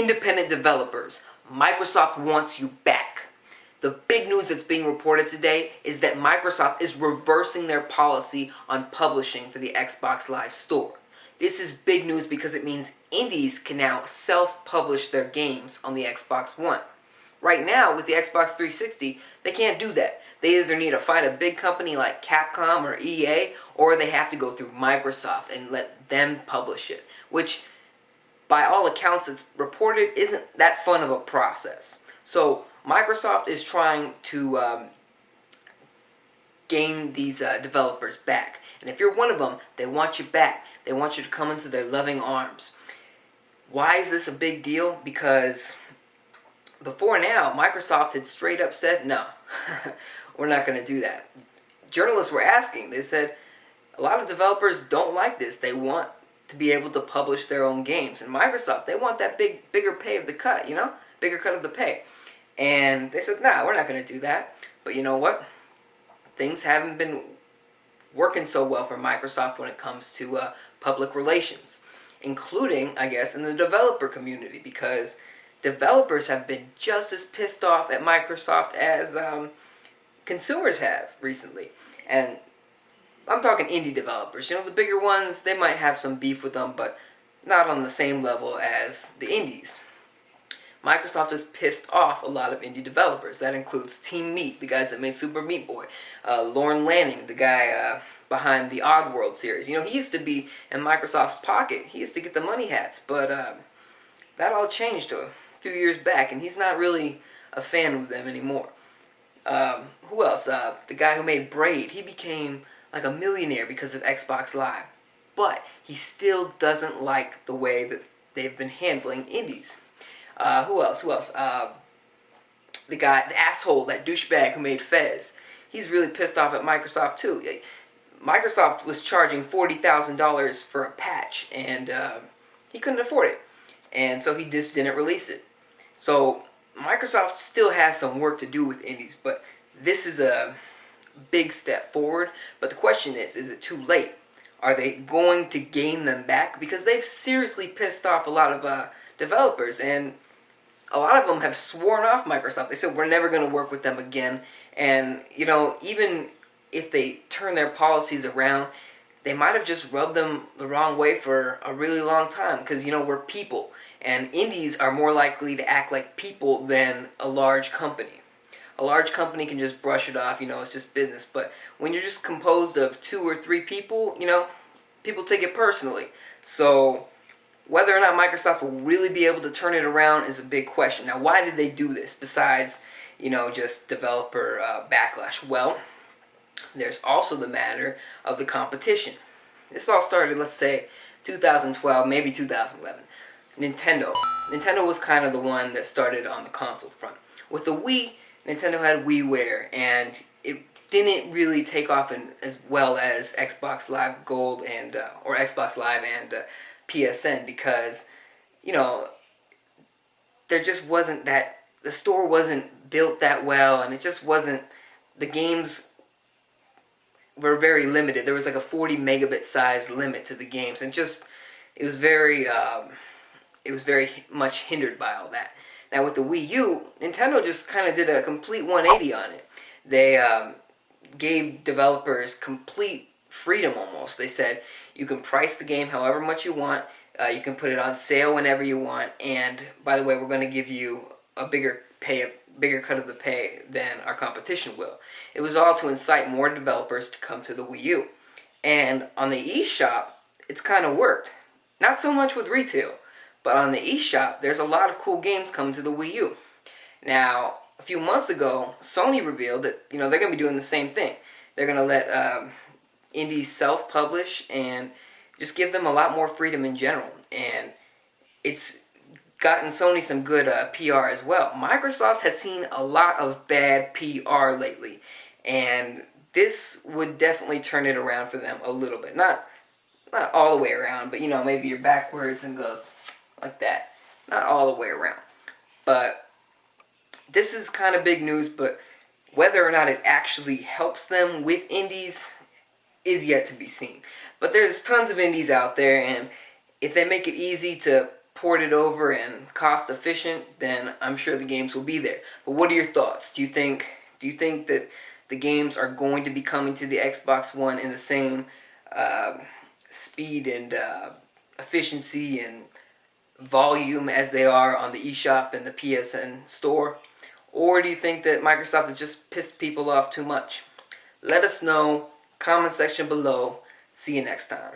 independent developers, Microsoft wants you back. The big news that's being reported today is that Microsoft is reversing their policy on publishing for the Xbox Live Store. This is big news because it means indies can now self-publish their games on the Xbox One. Right now, with the Xbox 360, they can't do that. They either need to find a big company like Capcom or EA, or they have to go through Microsoft and let them publish it, which, by all accounts it's reported, isn't that fun of a process. So Microsoft is trying to gain these developers back. And if you're one of them, they want you back. They want you to come into their loving arms. Why is this a big deal? Because before now, Microsoft had straight up said, no, we're not going to do that. Journalists were asking. They said, a lot of developers don't like this. They want to be able to publish their own games. And Microsoft, they want that bigger pay of the cut, bigger cut of the pay. And they said, nah, we're not going to do that. But you know what? Things haven't been working so well for Microsoft when it comes to public relations, including, I guess, in the developer community, because developers have been just as pissed off at Microsoft as consumers have recently. And I'm talking indie developers. The bigger ones, they might have some beef with them, but not on the same level as the indies. Microsoft has pissed off a lot of indie developers. That includes Team Meat, the guys that made Super Meat Boy. Lorne Lanning, the guy behind the Oddworld series. He used to be in Microsoft's pocket. He used to get the money hats, but that all changed a few years back, and he's not really a fan of them anymore. Who else? The guy who made Braid. He became like a millionaire because of Xbox Live. But he still doesn't like the way that they've been handling indies. Who else? The guy, the asshole, that douchebag who made Fez. He's really pissed off at Microsoft too. Microsoft was charging $40,000 for a patch, and he couldn't afford it. And so he just didn't release it. So Microsoft still has some work to do with indies, but this is a big step forward. But the question is it too late? Are they going to gain them back? Because they've seriously pissed off a lot of developers, and a lot of them have sworn off Microsoft. They said, we're never going to work with them again. And, even if they turn their policies around, they might have just rubbed them the wrong way for a really long time. Because, we're people. And indies are more likely to act like people than a large company. A large company can just brush it off, it's just business. But when you're just composed of 2 or 3 people, people take it personally. So whether or not Microsoft will really be able to turn it around is a big question. Now, why did they do this besides, just developer backlash? Well, there's also the matter of the competition. This all started, let's say, 2012, maybe 2011. Nintendo. Nintendo was kind of the one that started on the console front. With the Wii, Nintendo had WiiWare, and it didn't really take off as well as Xbox Live Gold and or Xbox Live and PSN, because there just wasn't that, the store wasn't built that well, and it just wasn't, the games were very limited. There was like a 40 megabit size limit to the games, and it was very much hindered by all that. Now with the Wii U, Nintendo just kind of did a complete 180 on it. They gave developers complete freedom almost. They said, you can price the game however much you want, you can put it on sale whenever you want, and by the way, we're going to give you a bigger cut of the pay than our competition will. It was all to incite more developers to come to the Wii U. And on the eShop, it's kind of worked. Not so much with retail, but on the eShop, there's a lot of cool games coming to the Wii U. Now, a few months ago, Sony revealed that they're going to be doing the same thing. They're going to let indies self-publish and just give them a lot more freedom in general. And it's gotten Sony some good PR as well. Microsoft has seen a lot of bad PR lately, and this would definitely turn it around for them a little bit. Not all the way around, but maybe you're backwards and goes like that. Not all the way around. But this is kind of big news, but whether or not it actually helps them with indies is yet to be seen. But there's tons of indies out there, and if they make it easy to ported over and cost efficient, then I'm sure the games will be there. But what are your thoughts? Do you think that the games are going to be coming to the Xbox One in the same speed and efficiency and volume as they are on the eShop and the PSN store? Or do you think that Microsoft has just pissed people off too much? Let us know. Comment section below. See you next time.